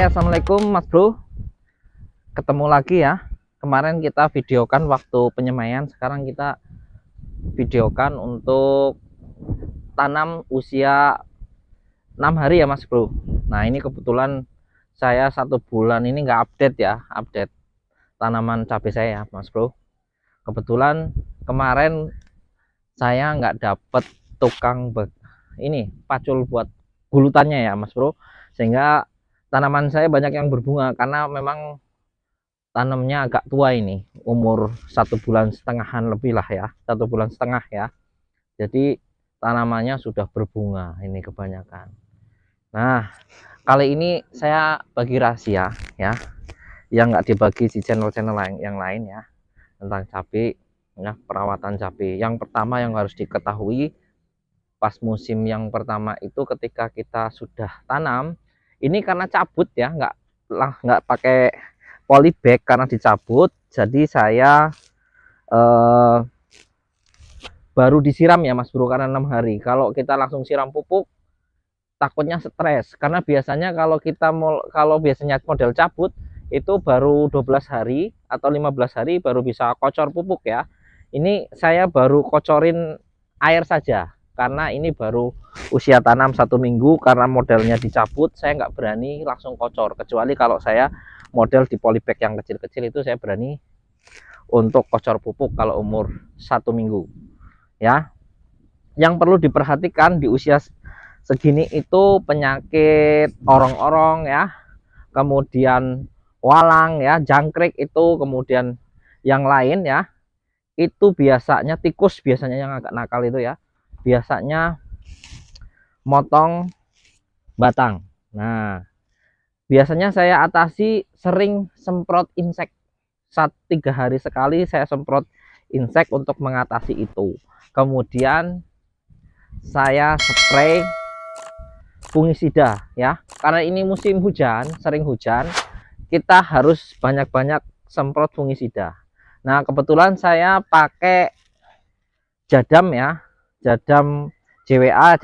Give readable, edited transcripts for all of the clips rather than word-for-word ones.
Assalamualaikum Mas Bro. Ketemu lagi ya. Kemarin kita videokan waktu penyemaian, sekarang kita videokan untuk tanam usia 6 hari ya Mas Bro. Nah ini kebetulan saya 1 bulan ini nggak update ya, update tanaman cabai saya ya Mas Bro. Kebetulan kemarin saya nggak dapet tukang ini pacul buat gulutannya ya Mas Bro, sehingga tanaman saya banyak yang berbunga karena memang tanamnya agak tua, ini umur 1,5 bulan lebih lah ya, 1,5 bulan ya. Jadi tanamannya sudah berbunga ini kebanyakan. Nah kali ini saya bagi rahasia ya, yang nggak dibagi di channel-channel yang lain ya, tentang cabai ya, perawatan cabai. Yang pertama yang harus diketahui pas musim yang pertama itu, ketika kita sudah tanam ini, karena cabut ya, nggak pakai polybag karena dicabut, jadi saya baru disiram ya Mas Bro, karena 6 hari. Kalau kita langsung siram pupuk takutnya stres, karena biasanya kalau biasanya model cabut itu baru 12 hari atau 15 hari baru bisa kocor pupuk ya. Ini saya baru kocorin air saja karena ini baru usia tanam 1 minggu. Karena modelnya dicabut, saya nggak berani langsung kocor, kecuali kalau saya model di polybag yang kecil-kecil itu saya berani untuk kocor pupuk kalau umur 1 minggu ya. Yang perlu diperhatikan di usia segini itu penyakit orong-orong ya, kemudian walang ya, jangkrik itu, kemudian yang lain ya, itu biasanya tikus, biasanya yang agak nakal itu ya, biasanya motong batang. Nah biasanya saya atasi sering semprot insek, 3 hari sekali saya semprot insek untuk mengatasi itu. Kemudian saya spray fungisida ya, karena ini musim hujan, sering hujan, kita harus banyak-banyak semprot fungisida. Nah kebetulan saya pakai jadam ya, jadam JWA,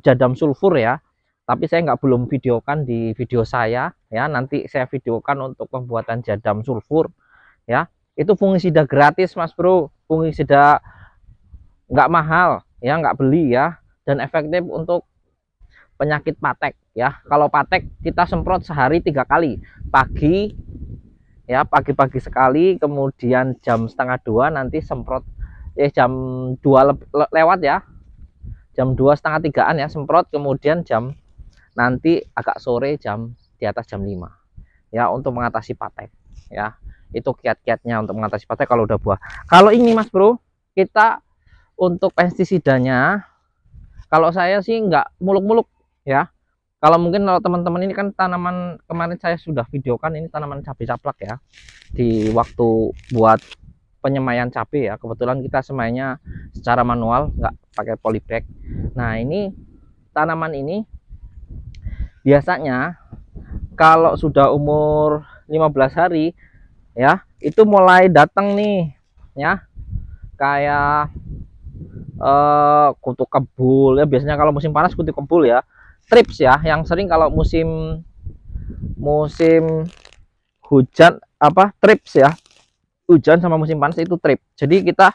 jadam sulfur ya, tapi saya belum videokan di video saya ya, nanti saya videokan untuk pembuatan jadam sulfur ya. Itu fungisida gratis Mas Bro, fungisida nggak mahal ya, nggak beli ya, dan efektif untuk penyakit patek ya. Kalau patek kita semprot sehari 3 kali, pagi ya, pagi-pagi sekali, kemudian jam 1:30 nanti semprot jam 2 lewat ya, jam 2 setengah 3-an ya semprot, kemudian jam nanti agak sore, jam di atas jam 5 ya, untuk mengatasi patek ya. Itu kiat-kiatnya untuk mengatasi patek kalau udah buah. Kalau ini Mas Bro, kita untuk pestisidanya, kalau saya sih nggak muluk-muluk ya. Kalau mungkin kalau teman-teman ini kan tanaman, kemarin saya sudah videokan ini tanaman cabai caplak ya, di waktu buat penyemaian cabai ya. Kebetulan kita semainya secara manual, nggak pakai polybag. Nah ini tanaman ini biasanya kalau sudah umur 15 hari ya, itu mulai datang nih ya, kayak kutu kebul ya. Biasanya kalau musim panas kutu kebul ya, trips ya, yang sering kalau musim hujan trips ya, hujan sama musim panas itu trip. Jadi kita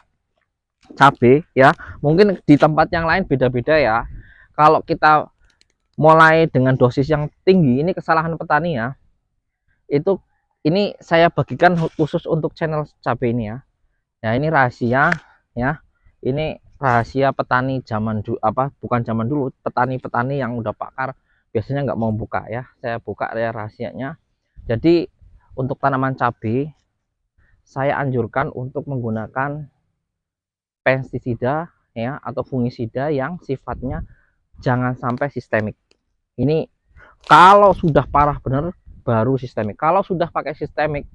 cabai ya, mungkin di tempat yang lain beda-beda ya. Kalau kita mulai dengan dosis yang tinggi, ini kesalahan petani ya. Ini saya bagikan khusus untuk channel cabai ini ya. Nah ini rahasia ya, ini rahasia petani zaman dulu, bukan zaman dulu, petani-petani yang udah pakar biasanya nggak mau buka ya, saya buka ya rahasianya. Jadi untuk tanaman cabai saya anjurkan untuk menggunakan pestisida ya, atau fungisida yang sifatnya jangan sampai sistemik. Ini kalau sudah parah bener baru sistemik. Kalau sudah pakai sistemik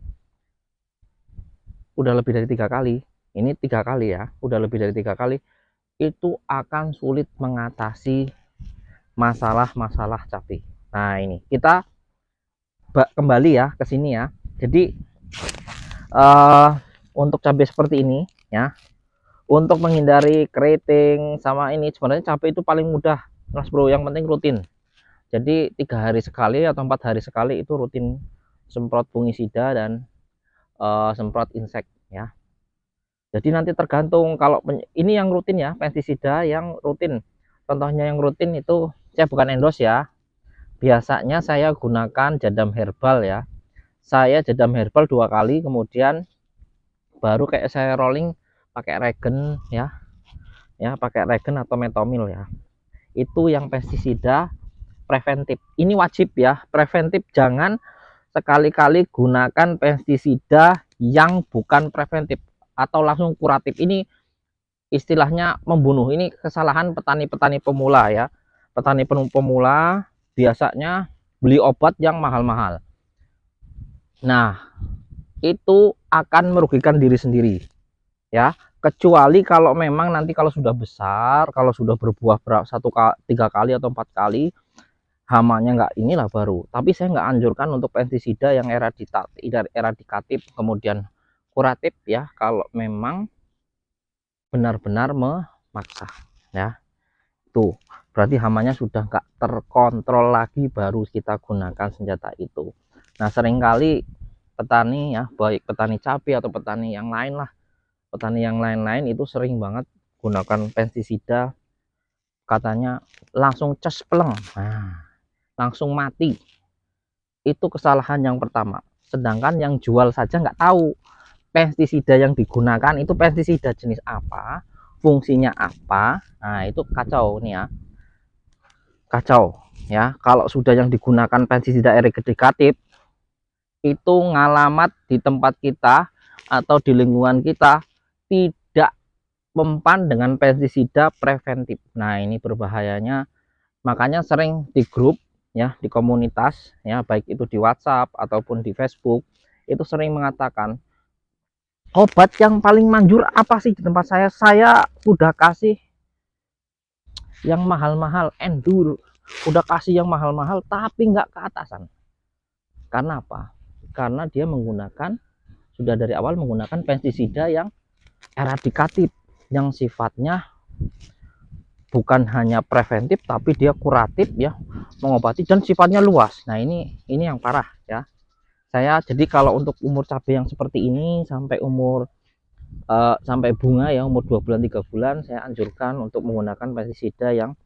udah lebih dari 3 kali, ini 3 kali ya, udah lebih dari 3 kali, itu akan sulit mengatasi masalah-masalah cabai. Nah ini kita kembali ya ke sini ya. Jadi untuk cabai seperti ini ya, untuk menghindari keriting sama ini, sebenarnya cabai itu paling mudah Mas Bro, yang penting rutin. Jadi 3 hari sekali atau 4 hari sekali itu rutin semprot fungisida dan semprot insek ya. Jadi nanti tergantung, kalau ini yang rutin ya, pestisida yang rutin. Contohnya yang rutin itu saya bukan endorse ya. Biasanya saya gunakan jadam herbal ya. Saya jadam herbal 2 kali, kemudian baru kayak saya rolling pakai regen ya. Ya, pakai regen atau metomil ya. Itu yang pestisida preventif. Ini wajib ya, preventif. Jangan sekali-kali gunakan pestisida yang bukan preventif atau langsung kuratif. Ini istilahnya membunuh. Ini kesalahan petani-petani pemula ya. Petani pemula biasanya beli obat yang mahal-mahal. Nah, itu akan merugikan diri sendiri ya. Kecuali kalau memang nanti kalau sudah besar, kalau sudah berbuah 3 kali atau 4 kali, hamanya nggak, inilah baru. Tapi saya nggak anjurkan untuk pestisida yang eradikatif kemudian kuratif ya, kalau memang benar-benar memaksa ya. Tuh berarti hamanya sudah nggak terkontrol lagi, baru kita gunakan senjata itu. Nah, seringkali petani ya, baik petani cabai atau petani yang lain lah, petani yang lain-lain itu sering banget gunakan pestisida, katanya langsung cespleng, nah langsung mati. Itu kesalahan yang pertama. Sedangkan yang jual saja nggak tahu pestisida yang digunakan itu pestisida jenis apa, fungsinya apa. Nah, itu kacau nih ya, kacau ya. Kalau sudah yang digunakan pestisida eradikatif, itu ngalamat di tempat kita atau di lingkungan kita tidak mempan dengan pestisida preventif. Nah, ini berbahayanya. Makanya sering di grup ya, di komunitas ya, baik itu di WhatsApp ataupun di Facebook, itu sering mengatakan, obat yang paling manjur apa sih di tempat saya? Saya udah kasih yang mahal-mahal, Endure, udah kasih yang mahal-mahal, tapi nggak keatasan. Karena apa? Karena dia menggunakan, sudah dari awal menggunakan pestisida yang eradikatif, yang sifatnya bukan hanya preventif tapi dia kuratif ya, mengobati dan sifatnya luas. Nah, ini yang parah ya. Saya jadi kalau untuk umur cabai yang seperti ini sampai umur sampai bunga ya, umur 2 bulan 3 bulan, saya anjurkan untuk menggunakan pestisida yang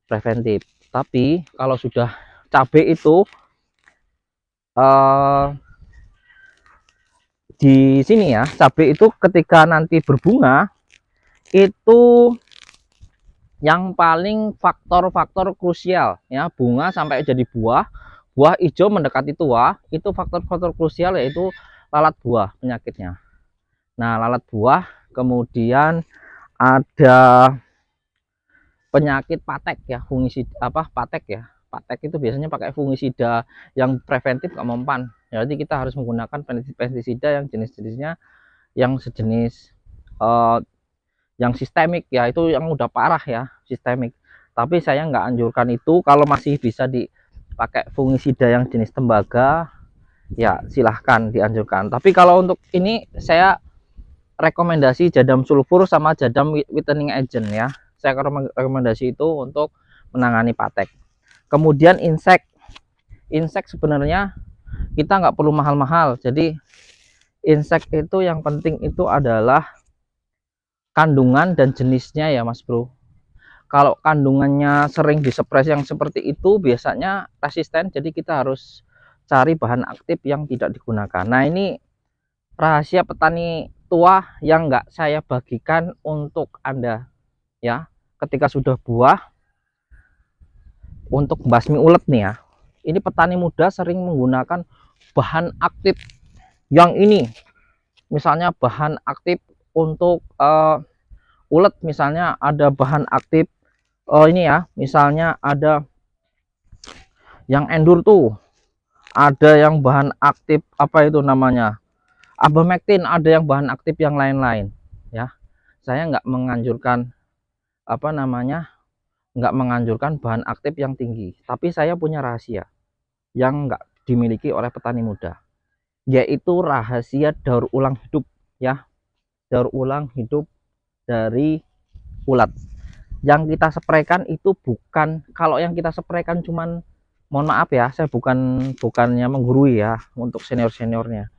preventif. Tapi kalau sudah cabai itu di sini ya, cabai itu ketika nanti berbunga itu yang paling faktor-faktor krusial ya, bunga sampai jadi buah, buah hijau mendekati tua, itu faktor-faktor krusial yaitu lalat buah penyakitnya. Nah, lalat buah, kemudian ada penyakit patek ya, fungisida apa, patek ya. Patek itu biasanya pakai fungisida yang preventif nggak mempan. Jadi kita harus menggunakan pestisida yang jenis-jenisnya yang sejenis yang sistemik ya, itu yang udah parah ya, sistemik. Tapi saya nggak anjurkan itu. Kalau masih bisa dipakai fungisida yang jenis tembaga ya silahkan dianjurkan. Tapi kalau untuk ini saya rekomendasi jadam sulfur sama jadam whitening agent ya. Saya rekomendasi itu untuk menangani patek. Kemudian insek sebenarnya kita nggak perlu mahal-mahal. Jadi insek itu yang penting itu adalah kandungan dan jenisnya ya Mas Bro. Kalau kandungannya sering disepres yang seperti itu biasanya resisten, jadi kita harus cari bahan aktif yang tidak digunakan. Nah, ini rahasia petani tua yang nggak saya bagikan untuk Anda ya. Ketika sudah buah, untuk basmi ulet nih ya, ini petani muda sering menggunakan bahan aktif yang ini, misalnya bahan aktif untuk ulet, misalnya ada bahan aktif ini ya, misalnya ada yang Endure tuh, ada yang bahan aktif apa itu namanya, abamectin, ada yang bahan aktif yang lain-lain ya. Saya nggak menganjurkan apa namanya, nggak menganjurkan bahan aktif yang tinggi. Tapi saya punya rahasia yang nggak dimiliki oleh petani muda, yaitu rahasia daur ulang hidup ya, daur ulang hidup dari ulat. yang kita spraykan itu bukan, kalau yang kita spraykan cuman, mohon maaf ya, saya bukannya menggurui ya untuk senior-seniornya.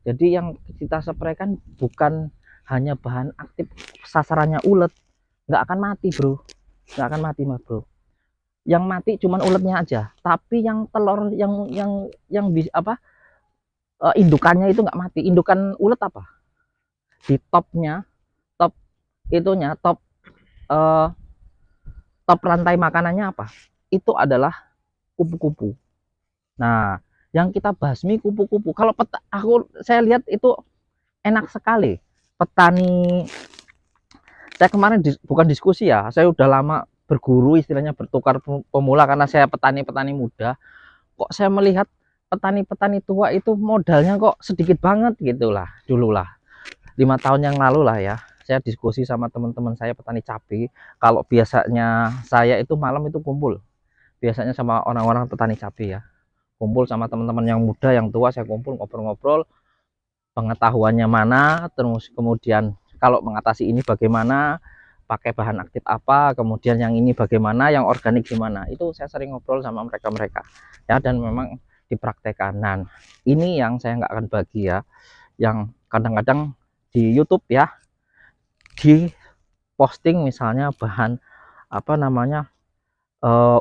Jadi yang kita spraykan bukan hanya bahan aktif, sasarannya ulet, nggak akan mati bro, nggak akan mati mas bro. Yang mati cuman uletnya aja, tapi yang telur yang bisa apa, indukannya itu nggak mati. Indukan ulet apa? Di topnya, top itunya, eh, top rantai makanannya apa? Itu adalah kupu-kupu. Nah, yang kita basmi kupu-kupu. Kalau saya lihat itu enak sekali. Petani, saya kemarin bukan diskusi ya, saya udah lama berguru, istilahnya bertukar pemula karena saya petani-petani muda. Kok saya melihat petani-petani tua itu modalnya kok sedikit banget gitulah, dululah 5 tahun yang lalu lah ya. Saya diskusi sama teman-teman saya petani cabai. Kalau biasanya saya itu malam itu kumpul, biasanya sama orang-orang petani cabai ya, kumpul sama teman-teman yang muda, yang tua, saya kumpul ngobrol-ngobrol pengetahuannya mana, terus kemudian kalau mengatasi ini bagaimana, pakai bahan aktif apa, kemudian yang ini bagaimana, yang organik gimana. Itu saya sering ngobrol sama mereka-mereka ya, dan memang dipraktekkan. Nah, ini yang saya nggak akan bagi ya, yang kadang-kadang di YouTube ya, di posting misalnya bahan apa namanya,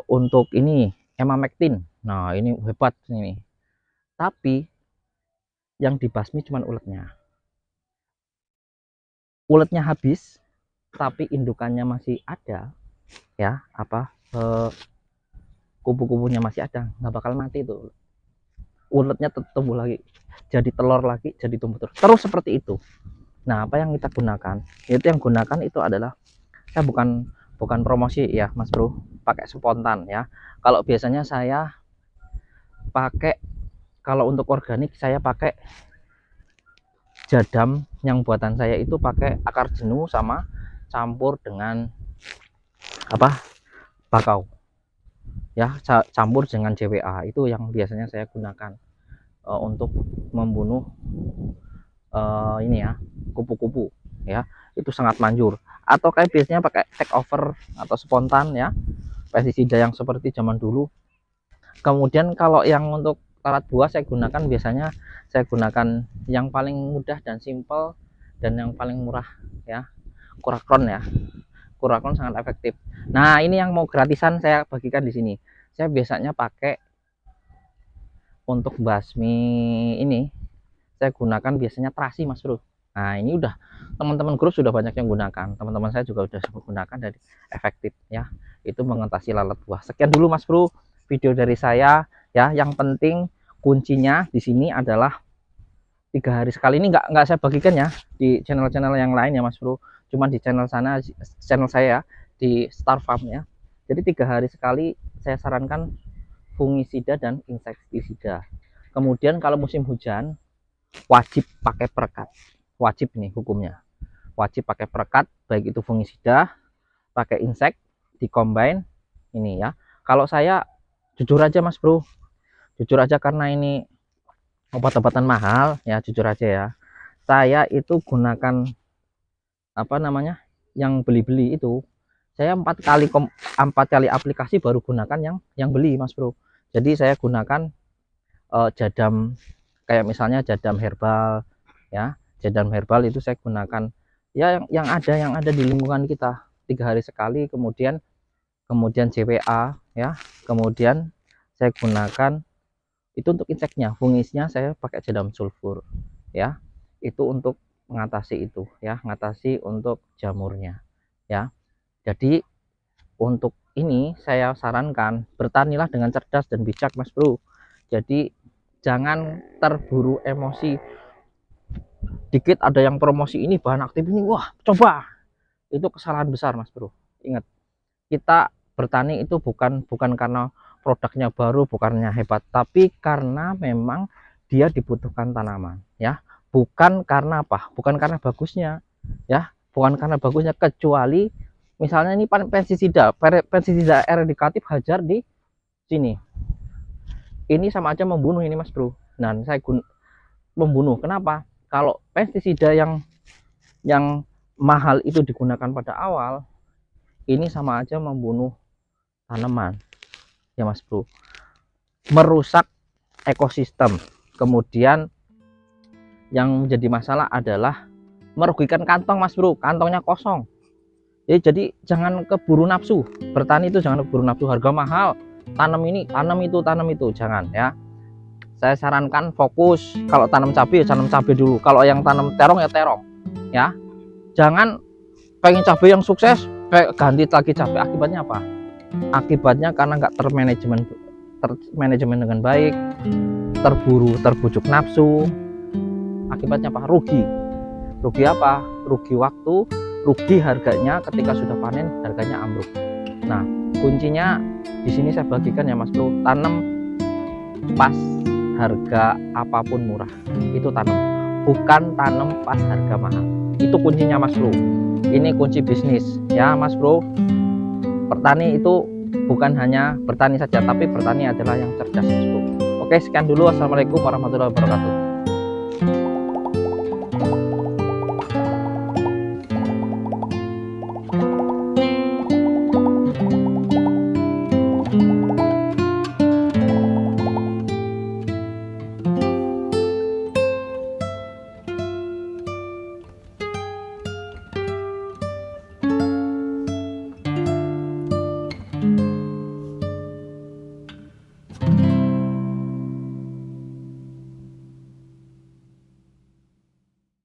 untuk ini emamectin. Nah, ini hebat ini. Tapi yang dibasmi cuma uletnya. Uletnya habis, tapi indukannya masih ada ya, apa, kupu-kupunya masih ada, nggak bakal mati itu. Uletnya tetap tumbuh lagi, jadi telur lagi, jadi tumbuh terus seperti itu. Nah, apa yang kita gunakan, itu yang gunakan itu adalah, saya bukan promosi ya mas bro, pakai spontan ya. Kalau biasanya saya pakai, kalau untuk organik saya pakai jadam, yang buatan saya itu pakai akar jenuh sama campur dengan apa, bakau ya, campur dengan JWA. Itu yang biasanya saya gunakan untuk membunuh ini ya, kupu-kupu ya. Itu sangat manjur. Atau kayak biasanya pakai take over atau spontan ya, pestisida yang seperti zaman dulu. Kemudian kalau yang untuk lalat buah saya gunakan, biasanya saya gunakan yang paling mudah dan simple dan yang paling murah ya, Kurakron ya. Kurakron sangat efektif. Nah, ini yang mau gratisan saya bagikan di sini. Saya biasanya pakai untuk basmi ini, saya gunakan biasanya terasi mas bro. Nah, ini udah teman-teman grup sudah banyak yang gunakan, teman-teman saya juga sudah menggunakan, dari efektif ya, itu mengatasi lalat buah. Sekian dulu mas bro video dari saya ya. Yang penting kuncinya di sini adalah 3 hari sekali. Ini nggak saya bagikan ya di channel-channel yang lain ya mas bro, cuma di channel saya di Star Farm ya. Jadi 3 hari sekali saya sarankan fungisida dan insektisida. Kemudian kalau musim hujan wajib pakai perekat, wajib nih hukumnya, wajib pakai perekat, baik itu fungisida, pakai insek, dikombin ini ya. Kalau saya jujur aja mas bro, jujur aja, karena ini obat-obatan mahal ya, jujur aja ya, saya itu gunakan apa namanya, yang beli-beli itu, saya 4 kali aplikasi baru gunakan yang beli mas bro. Jadi saya gunakan jadam, kayak misalnya jadam herbal ya, jadam herbal itu saya gunakan ya yang ada di lingkungan kita, 3 hari sekali. Kemudian JWA ya, kemudian saya gunakan itu untuk inseknya. Fungisnya saya pakai jadam sulfur ya, itu untuk mengatasi itu ya, mengatasi untuk jamurnya ya. Jadi untuk ini saya sarankan bertanilah dengan cerdas dan bijak mas bro. Jadi jangan terburu emosi, dikit ada yang promosi ini bahan aktif ini, wah coba, itu kesalahan besar mas bro. Ingat, kita bertani itu bukan karena produknya baru, bukannya hebat, tapi karena memang dia dibutuhkan tanaman ya, bukan karena apa, bukan karena bagusnya ya, bukan karena bagusnya. Kecuali misalnya ini pestisida eradikatif hajar di sini, ini sama aja membunuh ini mas bro. Nah, saya membunuh, kenapa? Kalau pestisida yang mahal itu digunakan pada awal, ini sama aja membunuh tanaman ya Mas Bro, merusak ekosistem. Kemudian yang menjadi masalah adalah merugikan kantong Mas Bro, kantongnya kosong. Jadi jangan keburu nafsu bertani, itu jangan keburu nafsu harga mahal, tanam ini tanam itu jangan ya. Saya sarankan fokus, kalau tanam cabai ya tanam cabai dulu, kalau yang tanam terong ya terong ya. Jangan pengen cabai yang sukses ganti lagi cabai, akibatnya apa? Akibatnya karena nggak termanajemen dengan baik, terbujuk nafsu, akibatnya apa? Rugi apa? Rugi waktu, rugi harganya, ketika sudah panen harganya ambruk. Nah, kuncinya di sini saya bagikan ya Mas Bro, tanam pas harga apapun murah, itu tanam, bukan tanam pas harga mahal. Itu kuncinya Mas Bro. Ini kunci bisnis ya Mas Bro. Bertani itu bukan hanya bertani saja, tapi bertani adalah yang cerdas Mas Bro. Oke, sekian dulu. Assalamualaikum warahmatullahi wabarakatuh.